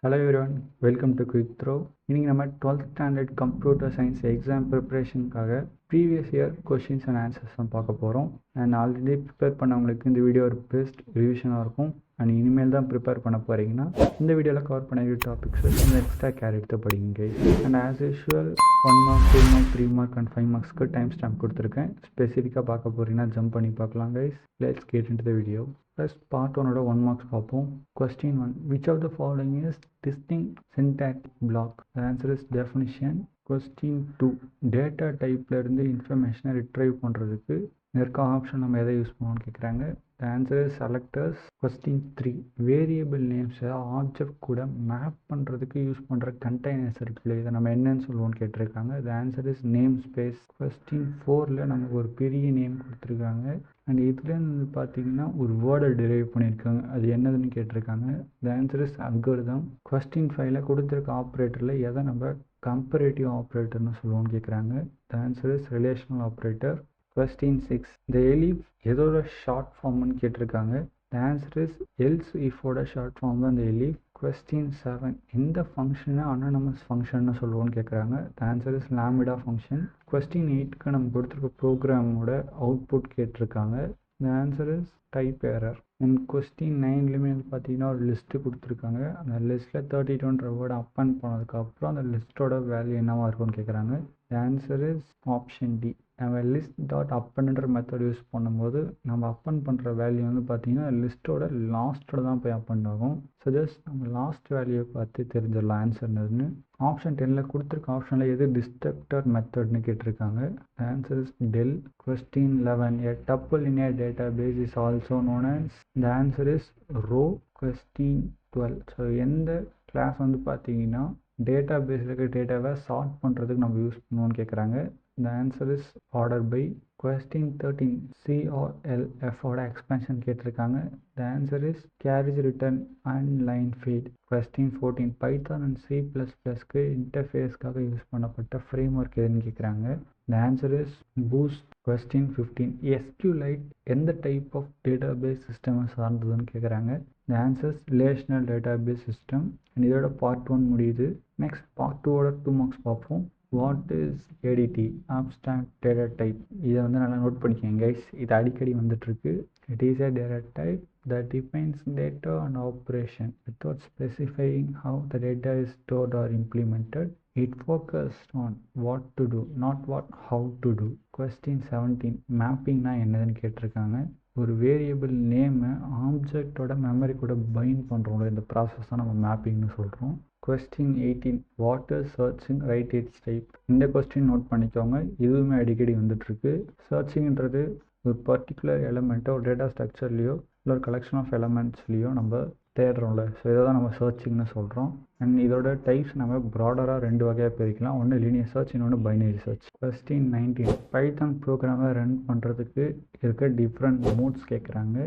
Hello everyone, welcome to Quick Throw. இன்னைக்கு நம்ம 12th standard computer science exam ப்ரிப்பரேஷனுக்காக previous year questions and answers தான் பார்க்க போகிறோம். அண்ட் ஆல்ரெடி ப்ரிப்பேர் பண்ணவங்களுக்கு இந்த வீடியோ ஒரு பெஸ்ட் ரிவிஷனாக இருக்கும். அண்ட் இனிமேல் தான் ப்ரிப்பேர் பண்ண போகிறீங்கன்னா இந்த வீடியோவில் கவர் பண்ண டாபிக்ஸ் கொஞ்சம் எக்ஸ்ட்ரா கேர் எடுத்து படிங்க. And as usual 1 mark 2 mark 3 mark and 5 மார்க்ஸ்க்கு டைம் ஸ்டாம்ப் கொடுத்துருக்கேன். ஸ்பெசிஃபிக்காக பார்க்க போகிறீங்கன்னா ஜம்ப் பண்ணி பார்க்கலாம் guys. Let's get into the video. First part 1ஓட 1 மார்க்ஸ் பார்ப்போம். Question 1. Which of the following is distinct syntactic block? The answer is definition. Question 2. Data டைப்ல இருந்து இன்ஃபர்மேஷனை ரிட்ரைவ் பண்ணுறதுக்கு இருக்க ஆப்ஷன் நம்ம எதை யூஸ் பண்ணுவோம்னு கேட்குறாங்க. The answer is selectors. Question 3. Variable நேம்ஸை ஆப்ஜெக்ட் கூட மேப் பண்ணுறதுக்கு யூஸ் பண்ணுற கண்டெய்னர்ஸ் இருக்குல்ல, இதை நம்ம என்னன்னு சொல்லுவோம்னு கேட்டிருக்காங்க. The answer is namespace. Question 4ல் நமக்கு ஒரு பெரிய நேம் கொடுத்துருக்காங்க. அண்ட் இதுலேருந்து பார்த்தீங்கன்னா ஒரு வேர்டை டிரைவ் பண்ணியிருக்காங்க. அது என்னதுன்னு கேட்டிருக்காங்க. The answer is algorithm. Question 5ல் கொடுத்துருக்க ஆப்ரேட்டரில் எதை நம்ம கம்பேரேட்டிவ் ஆப்ரேட்டர்னு சொல்லுவோம்னு கேட்குறாங்க. The answer is relational operator. Question 6. The elif எதோட ஷார்ட் ஃபார்ம்னு கேட்டிருக்காங்க. The answer is else if ஓட ஷார்ட் ஃபார்ம் தான் இந்த elif. Question 7. இந்த ஃபங்க்ஷனை அனானமஸ் ஃபங்க்ஷன்னு சொல்லுவோம்னு கேட்குறாங்க. The answer is lambda function. Question 8க்கு நம்ம கொடுத்துருக்க ப்ரோக்ராமோட அவுட்புட் கேட்டிருக்காங்க. The answer is type error. And question 9லையுமே பார்த்தீங்கன்னா ஒரு லிஸ்ட்டு கொடுத்துருக்காங்க. அந்த லிஸ்ட்டில் 32ன்ற வேர்டு அப்பன் பண்ணதுக்கப்புறம் அந்த லிஸ்ட்டோட வேல்யூ என்னவா இருக்கும்னு கேட்குறாங்க. The answer is option D. நம்ம லிஸ்ட் டாட் அப்பன்ன்ற மெத்தட் யூஸ் பண்ணும்போது நம்ம அப்பன் பண்ணுற வேல்யூ வந்து பார்த்தீங்கன்னா லிஸ்ட்டோட லாஸ்ட்டோட தான் போய் அப்பன் ஆகும். ஸோ ஜஸ்ட் நம்ம லாஸ்ட் வேல்யூவை பார்த்து தெரிஞ்சிடலாம் ஆன்சர் என்னதுன்னு. ஆப்ஷன் 10ல் கொடுத்துருக்க ஆப்ஷனில் எது டிஸ்ட்ரக்டர் மெத்தட்னு கேட்டிருக்காங்க. The answer is del. Question 11. A tuple in a database is also known as. The answer is row. Question 12. So எந்த கிளாஸ் வந்து பார்த்தீங்கன்னா டேட்டா பேஸில் இருக்க டேட்டாவை சார்ட் பண்ணுறதுக்கு நம்ம யூஸ் பண்ணுவோம்னு கேட்குறாங்க. The answer is order by. Question 13. CRLF ஓட எக்ஸ்பென்ஷன் கேட்டிருக்காங்க. The answer is carriage return and line feed. Question 14. Python and C++க்கு இன்டர்ஃபேஸ்க்காக use பண்ணப்பட்ட ஃப்ரேம் ஒர்க் எதுன்னு கேட்குறாங்க. The answer is boost. Question 15. SQLite எந்த டைப் ஆஃப் டேட்டாபேஸ் சிஸ்டம் சார்ந்ததுன்னு கேட்குறாங்க. The answer is relational database system. And இதோட part 1 முடியுது. Next part 2ஓட 2 marks பார்ப்போம். What is ADT? Abstract data type. இதை வந்து நல்லா நோட் பண்ணிக்கோங்க கைஸ், இது அடிக்கடி வந்துட்டுருக்கு. It is a data type that defines data and operation without specifying how the data is stored or implemented. It focused on what to do, not how to do. Question 17. மேப்பிங்னா என்னதுன்னு கேட்டிருக்காங்க. ஒரு variable நேமை ஆப்ஜெக்டோட memory கூட find பண்ணுறோம்ல, இந்த process தான் நம்ம மேப்பிங்னு சொல்கிறோம். Question 18. What is searching right it's type? இந்த கொஸ்டின் நோட் பண்ணிக்கோங்க, இதுவுமே அடிக்கடி வந்துட்டுருக்கு. சர்ச்சிங்கிறது ஒரு பர்டிகுலர் எலமெண்ட்டோ ஒரு டேட்டா ஸ்ட்ரக்சர்லேயோ இல்லை ஒரு கலெக்ஷன் ஆஃப் எலமெண்ட்ஸ்லேயோ நம்ம தேடுறோம்ல, ஸோ இதை தான் நம்ம சர்ச்சிங்னு சொல்கிறோம். அண்ட் இதோட டைப்ஸ் நம்ம ப்ராடராக 2 வகையாக பிரிக்கலாம். ஒன்று லீனியர் சர்ச், இன்னொன்று பைனரி சர்ச். Question 19. பைத்தான் ப்ரோக்ராமை ரன் பண்ணுறதுக்கு இருக்க டிஃப்ரெண்ட் மோட்ஸ் கேட்குறாங்க.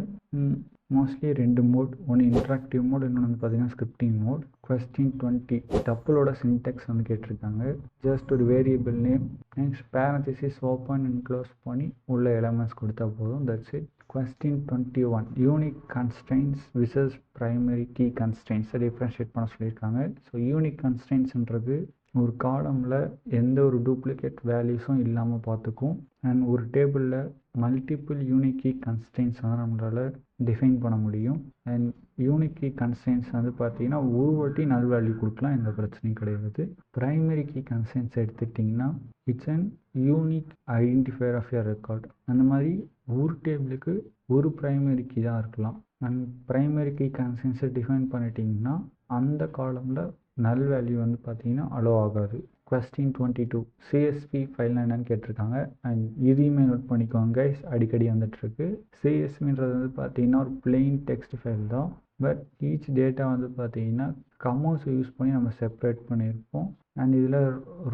மோஸ்ட்லி 2 மோட், ஒன்று இன்ட்ராக்டிவ் மோட், இன்னொன்று வந்து பார்த்தீங்கன்னா ஸ்கிரிப்டிங் மோட். Question 20. டப்புளோட சின்டெக்ஸ் வந்து கேட்டிருக்காங்க. ஜஸ்ட் ஒரு variable name, next parenthesis open and close பண்ணி உள்ள எலமெண்ட்ஸ் கொடுத்தா போதும். That's it. Question 21. Unique constraints versus primary key கன்ஸ்ட்ரெயின்ஸை டிஃப்ரென்ஷியேட் பண்ண சொல்லியிருக்காங்க. ஸோ யூனிக் கன்ஸ்ட்ரெயின்ஸ்ன்றது ஒரு காலமில் எந்த ஒரு டூப்ளிகேட் வேல்யூஸும் இல்லாமல் பார்த்துக்கும். அண்ட் ஒரு டேபிளில் மல்டிபிள் யூனிக் கீ கன்ஸ்ட்ரெயின்ஸ் வந்து நம்மளால் டிஃபைன் பண்ண முடியும். அண்ட் யூனிக் கீ கன்ஸ்ட்ரெயின்ஸ் வந்து பார்த்தீங்கன்னா ஒரு வாட்டி நல் வேல்யூ கொடுக்கலாம், எந்த பிரச்சனையும் கிடையாது. ப்ரைமரி கீ கன்ஸ்ட்ரெயின்ஸ் எடுத்துக்கிட்டிங்கன்னா it's and unique identifier of your record. அந்த மாதிரி ஒரு டேபிளுக்கு ஒரு ப்ரைமரி கீ தான் இருக்கலாம். அண்ட் ப்ரைமரி கீ கன்ஸ்ட்ரெயின்ஸை டிஃபைன் பண்ணிட்டீங்கன்னா அந்த காலமில் நல் வேல்யூ வந்து பார்த்தீங்கன்னா அலோ ஆகாது. Question 22. சிஎஸ்வி ஃபைல் என்னன்னு கேட்டிருக்காங்க. அண்ட் இதையுமே நோட் பண்ணிக்கோங்க கைஸ், அடிக்கடி வந்துட்டுருக்கு. சிஎஸ்வின்றது வந்து பார்த்தீங்கன்னா ஒரு பிளெயின் டெக்ஸ்ட் ஃபைல் தான். பட் ஈச் டேட்டா வந்து பார்த்தீங்கன்னா கமோஸ் யூஸ் பண்ணி நம்ம செப்பரேட் பண்ணியிருப்போம். அண்ட் இதில்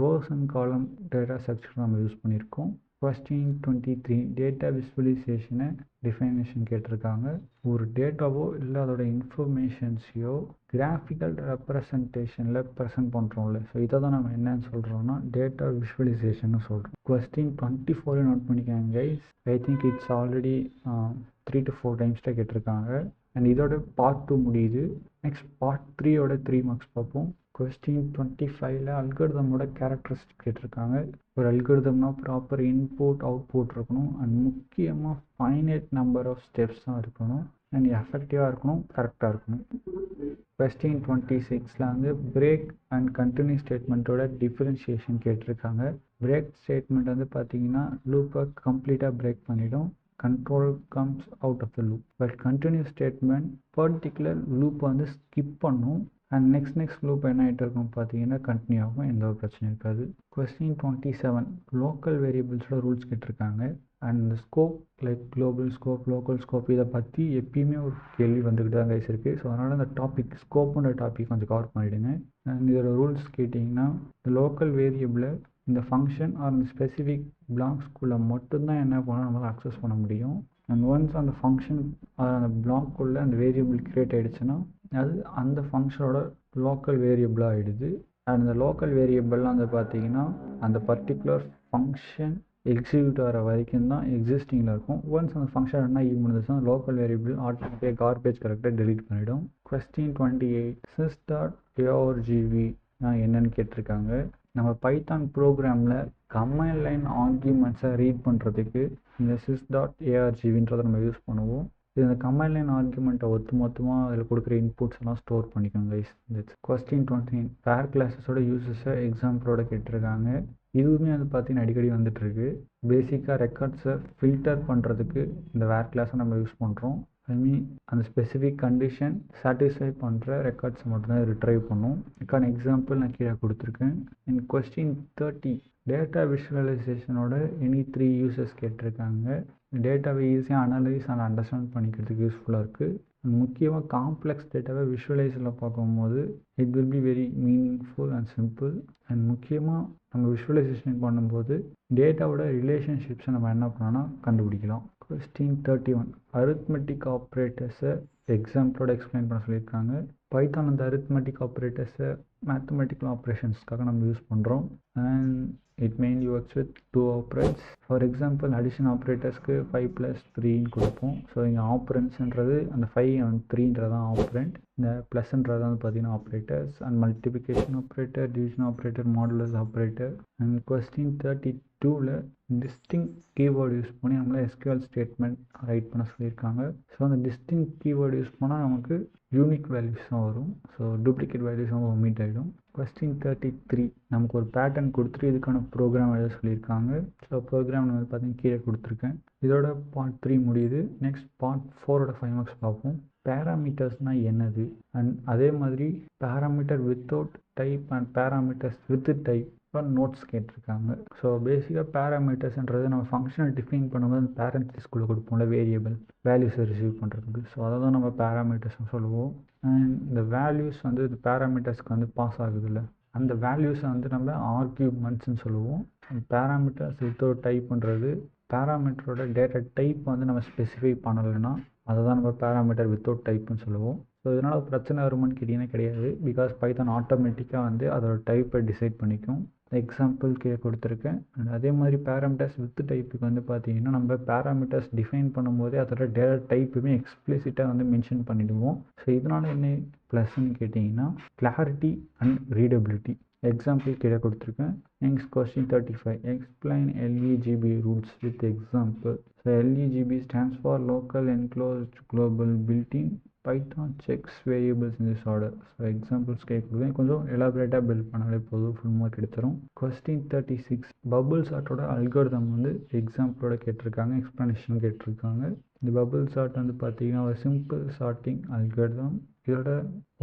ரோஸ் அண்ட் காலம் டேட்டா ஸ்ட்ரக்சர் நம்ம யூஸ் பண்ணியிருக்கோம். Question 23. டேட்டா விசுவலைசேஷனை டிஃபைனேஷன் கேட்டிருக்காங்க. ஒரு டேட்டாவோ இல்லை அதோட இன்ஃபர்மேஷன்ஸையோ கிராஃபிக்கல் ரெப்ரசன்டேஷனில் ப்ரெசென்ட் பண்ணுறோம்ல, ஸோ இதை தான் நம்ம என்னன்னு சொல்கிறோம்னா டேட்டா விசுவலைசேஷன் சொல்கிறோம். Question 24 நோட் பண்ணிக்கோங்க guys. I think it's already 3 to 4 டைம்ஸ்ட்டாக கேட்டிருக்காங்க. அண்ட் இதோட பார்ட் 2 முடியுது. நெக்ஸ்ட் பார்ட் 3யோட 3 மார்க்ஸ் பார்ப்போம். கொஸ்டின் 25ல் அல்காரிதமோட கேரக்டரிஸ்டிக் கேட்டிருக்காங்க. ஒரு அல்காரிதம்னா ப்ராப்பர் இன்புட் அவுட்புட் இருக்கணும் அண்ட் முக்கியமாக ஃபைனைட் நம்பர் ஆஃப் ஸ்டெப்ஸ் தான் இருக்கணும் அண்ட் எஃபெக்டிவாக இருக்கணும், கரெக்டாக இருக்கணும். கொஸ்டின் 26ல் வந்து பிரேக் அண்ட் கண்டினியூ ஸ்டேட்மெண்ட்டோட டிஃபரன்ஷியேஷன் கேட்டிருக்காங்க. பிரேக் ஸ்டேட்மெண்ட் வந்து பார்த்தீங்கன்னா லூப்பை கம்ப்ளீட்டாக பிரேக் பண்ணிடும், control comes out of the loop. But continue statement particular லூப்பை வந்து ஸ்கிப் பண்ணும் அண்ட் நெக்ஸ்ட் லூப் என்ன ஆகிட்டு இருக்கும் பார்த்தீங்கன்னா கண்டினியூ ஆகும், எந்த ஒரு பிரச்சனையும் இருக்காது. கொஸ்டின் 27 லோக்கல் வேரியபிள்ஸோட ரூல்ஸ் கேட்டிருக்காங்க. And scope like global scope, local scope இதை பற்றி எப்பயுமே ஒரு கேள்வி வந்துக்கிட்டு தான் கைஸ் இருக்குது. ஸோ அதனால் அந்த டாபிக் ஸ்கோப்புன்ற டாபிக் கொஞ்சம் கவர் பண்ணிவிடுங்க. அண்ட் இதோட ரூல்ஸ் கேட்டிங்கன்னா இந்த லோக்கல் வேரியபிளை இந்த ஃபங்க்ஷன் ஆர் இந்த ஸ்பெசிஃபிக் பிளாக்ஸ்குள்ளே மட்டும்தான் என்ன பண்ணால் நம்மளால் அக்சஸ் பண்ண முடியும். அண்ட் ஒன்ஸ் அந்த ஃபங்க்ஷன் அந்த பிளாக்குள்ளே அந்த வேரியபிள் க்ரியேட் ஆகிடுச்சுன்னா அது அந்த ஃபங்க்ஷனோட லோக்கல் வேரியபிளாக ஆகிடுது. அண்ட் இந்த லோக்கல் வேரியபிள்லாம் வந்து பார்த்தீங்கன்னா அந்த பர்டிகுலர் ஃபங்க்ஷன் எக்ஸிக்யூட் ஆகிற வரைக்கும் தான் எக்ஸிஸ்டிங்கில் இருக்கும். ஒன்ஸ் அந்த ஃபங்க்ஷன் என்ன முடிஞ்சுச்சுன்னா லோக்கல் வேரியபிள் ஆட்டோமேட்டிக்காக கார்பேஜ் கரெக்டாக டெலீட் பண்ணிவிடும். கொஸ்டின் 28 sys.argv என்னன்னு கேட்டிருக்காங்க. நம்ம பைத்தான் ப்ரோக்ராமில் கமாண்ட் லைன் ஆர்கியூமெண்ட்ஸை ரீட் பண்ணுறதுக்கு இந்த sys.argvன்றதை நம்ம யூஸ் பண்ணுவோம். இது இந்த கமாண்ட் லைன் ஆர்குமெண்ட்டை மொத்தமாக அதில் கொடுக்குற இன்புட்ஸ் எல்லாம் ஸ்டோர் பண்ணிக்கோங்க கைஸ். கொஸ்டின் 29 பேர் கிளாஸஸோட யூசஸை எக்ஸாம்பிளோட கேட்டிருக்காங்க. இதுவுமே வந்து பார்த்தீங்கன்னா அடிக்கடி வந்துட்டுருக்கு. பேசிக்காக ரெக்கார்ட்ஸை ஃபில்டர் பண்ணுறதுக்கு இந்த வேர் கிளாஸை நம்ம யூஸ் பண்ணுறோம். ஐ மீன் அந்த ஸ்பெசிஃபிக் கண்டிஷன் சாட்டிஸ்ஃபை பண்ணுற ரெக்கார்ட்ஸை மட்டும்தான் ரிட்ரைவ் பண்ணும். இதுக்கான எக்ஸாம்பிள் நான் கீழே கொடுத்துருக்கேன். இன் கொஸ்டின் 30 டேட்டா விஷுவலைசேஷனோட எனி 3 யூசஸ் கேட்டிருக்காங்க. டேட்டாவை ஈஸியாக அனலைஸ் அண்ட் அண்டர்ஸ்டாண்ட் பண்ணிக்கிறதுக்கு யூஸ்ஃபுல்லாக இருக்குது. முக்கியமாக காம்ப்ளெக்ஸ் டேட்டாவை விஷுவலைஸில் பார்க்கும்போது it will be very meaningful and simple. And முக்கியமாக நம்ம விஷுவலைசேஷன் பண்ணும்போது டேட்டாவோட ரிலேஷன்ஷிப்ஸை நம்ம என்ன பண்ணோன்னா கண்டுபிடிக்கலாம். கொஸ்டின் 31 அரித்மெட்டிக் ஆப்ரேட்டர்ஸை எக்ஸாம்பிளோட எக்ஸ்பிளைன் பண்ண சொல்லியிருக்காங்க. பைத்தான் அந்த அரித்மெட்டிக் ஆப்ரேட்டர்ஸை மேத்தமெட்டிக்கல் ஆப்ரேஷன்ஸ்க்காக நம்ம யூஸ் பண்ணுறோம். And it mainly works with 2 operands. For example addition ஆப்ரேட்டர்ஸ்க்கு 5 + 3ன்னு கொடுப்போம். ஸோ இங்கே ஆப்ரன்ஸ்ன்றது அந்த 5 and 3ன்றது தான் ஆப்ரண்ட். இந்த ப்ளஸ்ன்றது வந்து பார்த்தீங்கன்னா operators and multiplication operator, division operator, modulus operator. And question 32ல் டிஸ்டிங் கீவேர்டு யூஸ் பண்ணி நம்மளை SQL ஸ்டேட்மெண்ட் ரைட் பண்ண சொல்லியிருக்காங்க. ஸோ அந்த டிஸ்டிங் கீவேர்டு யூஸ் பண்ணால் நமக்கு யூனிக் வேல்யூஸ் தான் வரும். ஸோ டூப்ளிகேட் வேல்யூஸ் நம்ம ஒமிட் ஆகிடும். கொஸ்டின் 33 நமக்கு ஒரு பேட்டர்ன் கொடுத்துட்டு இதுக்கான ப்ரோக்ராம் எழுத சொல்லியிருக்காங்க. ஸோ ப்ரோக்ராம் வந்து பார்த்தீங்கன்னா கீழே கொடுத்துருக்கேன். இதோட பார்ட் 3 முடியுது. நெக்ஸ்ட் பார்ட் 4ஓட 5 மார்க்ஸ் பார்ப்போம். பேராமீட்டர்ஸ்னால் என்னது அண்ட் அதே மாதிரி parameter without type and parameters with type notes கேட்டிருக்காங்க. ஸோ பேசிக்காக பேராமீட்டர்ஸ்ன்றது நம்ம ஃபங்க்ஷனை டிஃபைன் பண்ணும்போது அந்த பேரண்ட்ஸ்குள்ளே கொடுப்போம்ல வேரியபிள் வேல்யூஸை ரிசீவ் பண்ணுறதுக்கு. ஸோ அதை தான் நம்ம பேராமீட்டர்ஸ்னு சொல்லுவோம். அண்ட் இந்த வேல்யூஸ் வந்து இந்த பேராமீட்டர்ஸ்க்கு வந்து பாஸ் ஆகுதுல்ல அந்த வேல்யூஸை வந்து நம்ம ஆர்கியூமெண்ட்ஸ்ன்னு சொல்லுவோம். பேராமீட்டர்ஸ் வித்தவுட் டைப்ன்றது பேராமீட்டரோட டேட்டா டைப் வந்து நம்ம ஸ்பெசிஃபை பண்ணலைன்னா அதை தான் நம்ம பேராமீட்டர் வித்தவுட் டைப்னு சொல்லுவோம். ஸோ இதனால் பிரச்சனை வருமானு கேட்டிங்கன்னா கிடையாது. பிகாஸ் பைத்தான் ஆட்டோமேட்டிக்காக வந்து அதோட டைப்பை டிசைட் பண்ணிக்கும். எக்ஸாம்பிள் கொடுத்துருக்கேன். அண்ட் அதே மாதிரி பேராமீட்டர்ஸ் வித் டைப்புக்கு வந்து பார்த்தீங்கன்னா நம்ம பேராமீட்டர்ஸ் டிஃபைன் பண்ணும்போதே அதோட டேட்டா டைப்புமே எக்ஸ்பிளிசிட்டாக வந்து மென்ஷன் பண்ணிவிடுவோம். ஸோ இதனால் என்ன ப்ளஸ்ன்னு கேட்டிங்கன்னா கிளாரிட்டி அண்ட் ரீடபிலிட்டி. எக்ஸாம்பிள் கீழே கொடுத்துருக்கேன். Next question 35 explain LEGB rules with example. So LEGB stands for local enclosed global building Python sex variables in this order. So examples கேட்குறேன். கொஞ்சம் எலாபரேட்டாக பில்ட் பண்ணாலே போதும், ஃபுல் மார்க் எடுத்துரும். கொஸ்டின் 36 பபுள் சார்ட்டோட அல்காரிதம் வந்து எக்ஸாம்பிளோட கேட்டிருக்காங்க, explanation கேட்டிருக்காங்க. இந்த பபுள் சார்ட் வந்து பார்த்தீங்கன்னா ஒரு சிம்பிள் சார்ட்டிங் அல்காரிதம். இதோட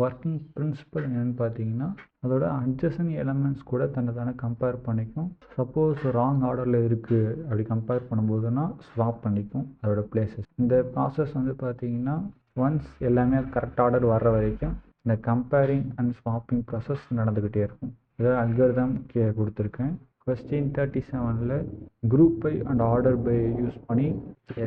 ஒர்க்கிங் பிரின்சிபல் என்னென்னு பார்த்தீங்கன்னா அதோட அட்ஜசன்ட் எலமெண்ட்ஸ் கூட தன்னை கம்பேர் பண்ணிக்கும். சப்போஸ் ராங் ஆர்டரில் இருக்குது அப்படி கம்பேர் பண்ணும்போதுன்னா ஸ்வாப் பண்ணிக்கும் அதோட பிளேசஸ். இந்த ப்ராசஸ் வந்து பார்த்தீங்கன்னா ஒன்ஸ் எல்லாமே கரெக்ட் ஆர்டர் வர்ற வரைக்கும் இந்த கம்பேரிங் அண்ட் ஸ்வாப்பிங் ப்ராசஸ் நடந்துக்கிட்டே இருக்கும். இதோட அல்காரிதம் கீழே கொடுத்துருக்கேன். கொஸ்டின் 37ல் group by and order by use பண்ணி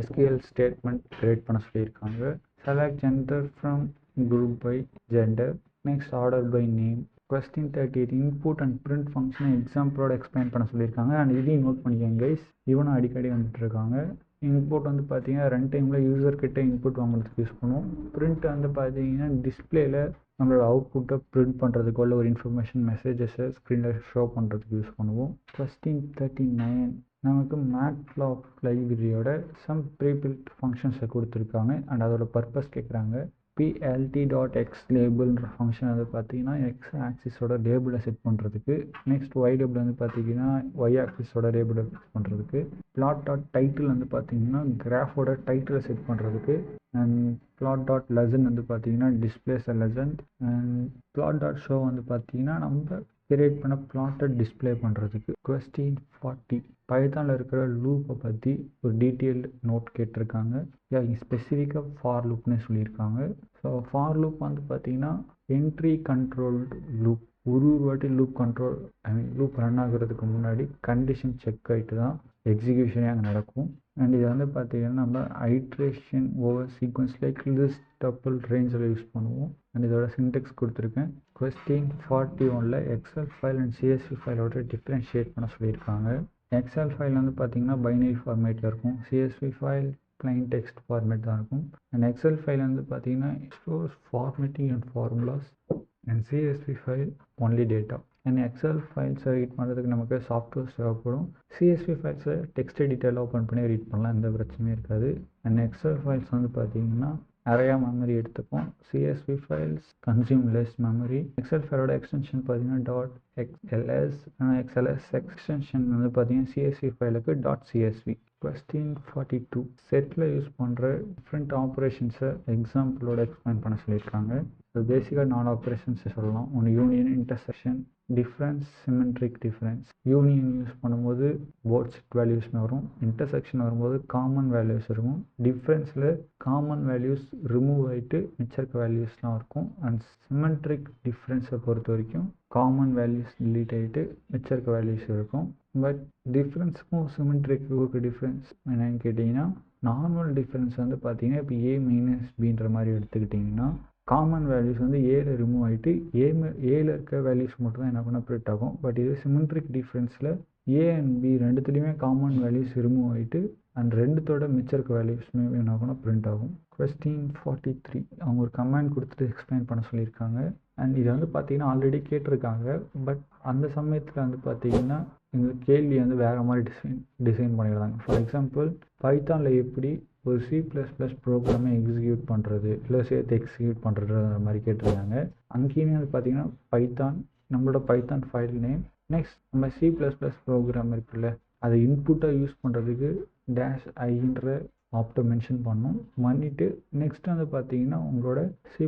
SQL ஸ்டேட்மெண்ட் கிரியேட் பண்ண சொல்லியிருக்காங்க. Select gender from group by gender. Next order by name. Question 38 input and print function எக்ஸாம்பிளோட எக்ஸ்பிளைன் பண்ண சொல்லியிருக்காங்க. அண்ட் இதையும் நோட் பண்ணிக்கோங்க கைஸ், இவனும் அடிக்கடி வந்துட்டு இருக்காங்க. இன்புட் வந்து பார்த்தீங்கன்னா ரன் டைமில் யூசர்கிட்ட இன்புட் வாங்குறதுக்கு யூஸ் பண்ணுவோம். பிரிண்ட் வந்து பார்த்தீங்கன்னா டிஸ்பிளேல நம்மளோட அவுட்புட்டை பிரிண்ட் பண்ணுறதுக்கு உள்ள ஒரு இன்ஃபர்மேஷன் மெசேஜஸை ஸ்க்ரீனில் ஷோ பண்ணுறதுக்கு யூஸ் பண்ணுவோம். கொஸ்டின் 39 நமக்கு மேட்லாப் லைப்ரரியோட சம் ப்ரீபில்ட் ஃபங்க்ஷன்ஸை கொடுத்துருக்காங்க அண்ட் அதோட பர்பஸ் கேட்குறாங்க. plt.x லேபிள்ன்ற ஃபங்க்ஷன் வந்து பார்த்தீங்கன்னா எக்ஸ் ஆக்சிஸோட லேபிளை செட் பண்ணுறதுக்கு, நெக்ஸ்ட் ஒய் லேபிள் வந்து பார்த்தீங்கன்னா ஒய் ஆக்சிஸோட லேபிளை ஃபிக்ஸ் பண்ணுறதுக்கு, plot.title வந்து பார்த்தீங்கன்னா கிராஃபோட டைட்டிலை செட் பண்ணுறதுக்கு, அண்ட் plot.lesson வந்து பார்த்தீங்கன்னா displays a lesson, and plot.show வந்து பார்த்தீங்கன்னா நம்ம கிரியேட் பண்ண பிளாட்டை டிஸ்பிளே பண்ணுறதுக்கு. கொஸ்டின் 40 பைத்தானில் இருக்கிற லூப்பை பற்றி ஒரு டீட்டெயில்டு நோட் கேட்டிருக்காங்க. ஸ்பெசிஃபிக்காக ஃபார் லூப்னு சொல்லியிருக்காங்க. ஸோ ஃபார் லூப் வந்து பார்த்தீங்கன்னா என்ட்ரி கண்ட்ரோல்டு லூப். ஒரு வாட்டி லூப் ரன் ஆகுறதுக்கு முன்னாடி கண்டிஷன் செக் ஆகிட்டு தான் எக்ஸிக்யூஷனே அங்கே நடக்கும். அண்ட் இதை வந்து பார்த்தீங்கன்னா நம்ம iteration over sequence like list tuple ரேஞ்சில் யூஸ் பண்ணுவோம். அண்ட் இதோட சின்டெக்ஸ் கொடுத்துருக்கேன். Question 41 Excel file and CSV ஃபைலோட டிஃப்ரென்ஷியேட் பண்ண சொல்லியிருக்காங்க. எக்ஸல் ஃபைல் வந்து பார்த்தீங்கன்னா பைனரி ஃபார்மேட்டில் இருக்கும். CSV file plain text format தான் இருக்கும். அண்ட் எக்ஸல் ஃபைல் வந்து பார்த்தீங்கன்னா stores formatting and formulas, and CSV file only data. And Excel ஃபைல்ஸை ரீட் பண்ணுறதுக்கு நமக்கு சாஃப்ட்வேர்ஸ் தேவைப்படும். சிஎஸ்வி ஃபைல்ஸை டெக்ஸ்ட் எடிட்டரில் ஓப்பன் பண்ணி ரீட் பண்ணலாம், எந்த பிரச்சனையும் இருக்காது. அண்ட் எக்ஸல் ஃபைல்ஸ் வந்து பார்த்தீங்கன்னா நிறையா மெமரி எடுத்துப்போம். CSV files consume less memory. Excel ஃபைலோட எக்ஸ்டென்ஷன் பார்த்தீங்கன்னா .xls, XLS எக்ஸ்டென்ஷன் வந்து பார்த்தீங்கன்னா சிஎஸ்வி ஃபைலுக்கு .csv. கொஸ்டின் 42 செட்டில் யூஸ் பண்ணுற டிஃப்ரெண்ட் ஆப்ரேஷன்ஸை எக்ஸாம்பிளோட எக்ஸ்பிளைன் பண்ண சொல்லியிருக்காங்க. அது பேசிக்காக 4 ஆப்ரேஷன்ஸை சொல்லலாம். ஒன்று union, intersection, difference, symmetric difference. Union use பண்ணும்போது போத் செட் வேல்யூஸ்னு வரும். இன்டர்செக்ஷன் வரும்போது காமன் வேல்யூஸ் இருக்கும். டிஃப்ரென்ஸில் காமன் வேல்யூஸ் ரிமூவ் ஆகிட்டு மிச்சர்க்க வேல்யூஸ்லாம் இருக்கும். அண்ட் சிமெட்ரிக் டிஃப்ரென்ஸை பொறுத்த வரைக்கும் காமன் வேல்யூஸ் டிலீட் ஆகிட்டு மிச்சர்க்க வேல்யூஸ் இருக்கும். பட் டிஃப்ரென்ஸுக்கும் சிமெட்ரிக்கு டிஃப்ரென்ஸ் என்னன்னு கேட்டிங்கன்னா, நார்மல் டிஃப்ரென்ஸ் வந்து பார்த்தீங்கன்னா இப்போ a மைனஸ் பின்ற மாதிரி எடுத்துக்கிட்டிங்கன்னா காமன் வேல்யூஸ் வந்து ஏல ரிமூவ் ஆகிட்டு ஏல இருக்க வேல்யூஸ் மட்டும் தான் என்ன பண்ண பிரிண்ட் ஆகும். பட் இது சிமெட்ரிக் டிஃப்ரென்ஸில் ஏ அண்ட் பி ரெண்டுத்துலேயுமே காமன் வேல்யூஸ் ரிமூவ் ஆகிட்டு அண்ட் ரெண்டுத்தோட மிச்சர்க்க வேல்யூஸ்மே என்ன பண்ணால் பிரிண்ட் ஆகும். கொஸ்டின் 43 அவங்க ஒரு கமெண்ட் கொடுத்துட்டு எக்ஸ்பிளைன் பண்ண சொல்லியிருக்காங்க. அண்ட் இதை வந்து பார்த்தீங்கன்னா ஆல்ரெடி கேட்டிருக்காங்க. பட் அந்த சமயத்தில் வந்து பார்த்தீங்கன்னா இந்த கேள்வி வந்து வேறு மாதிரி டிசைன் பண்ணிடுறாங்க. ஃபார் எக்ஸாம்பிள் பைத்தானில் எப்படி ஒரு C++ ப்ரோக்ராமை எக்ஸிக்யூட் பண்ணுறது இல்லை சேர்த்து எக்ஸிக்யூட் பண்ணுறதுன்ற மாதிரி கேட்டிருக்காங்க. அங்கேயுமே வந்து பார்த்தீங்கன்னா பைத்தான், நம்மளோட பைத்தான் ஃபைல் நேம், நெக்ஸ்ட் நம்ம C++ ப்ரோக்ராம் இருக்குல்ல அதை இன்புட்டாக யூஸ் பண்ணுறதுக்கு -i ஆப்டை மென்ஷன் பண்ணணும். பண்ணிவிட்டு நெக்ஸ்ட் வந்து பார்த்தீங்கன்னா உங்களோட C++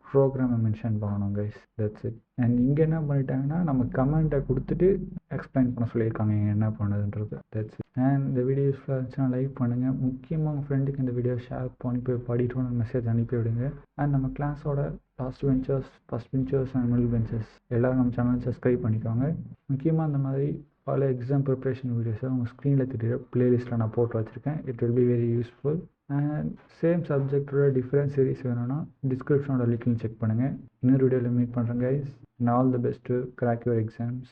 ப்ரோக்ராமை மென்ஷன் பண்ணணும் கைஸ். That's it. அண்ட் இங்கே என்ன பண்ணிட்டாங்கன்னா நம்ம கமெண்ட்டை கொடுத்துட்டு எக்ஸ்பிளைன் பண்ண சொல்லியிருக்காங்க இங்கே என்ன பண்ணுதுன்றது. That's it. அண்ட் இந்த வீடியோ யூஸ்ஃபுல்லாக இருந்துச்சுன்னா லைக் பண்ணுங்கள். முக்கியமாக உங்கள் ஃப்ரெண்டுக்கு இந்த வீடியோ ஷேர் பண்ணி போய் படிக்கணும்னு மெசேஜ் அனுப்பி விடுங்க. அண்ட் நம்ம கிளாஸோட last benchers, first benchers and middle benchers எல்லோரும் நம்ம சேனல் சப்ஸ்கிரைப் பண்ணிக்கோங்க. முக்கியமாக அந்த மாதிரி பல எக்ஸாம் ப்ரிப்ரேஷன் வீடியோஸை உங்கள் ஸ்க்ரீனில் தெரியுற ப்ளேலிஸ்ட்டில் நான் போட்டு வச்சுருக்கேன். It will be very useful. And same சப்ஜெக்டோட டிஃப்ரெண்ட் சீரிஸ் வேணும்னா டிஸ்கிரிப்ஷனோட லிங்க்லையும் செக் பண்ணுங்கள். இன்னொரு வீடியோவில் மீட் பண்ணுறேன் guys. And all the best to crack your exams.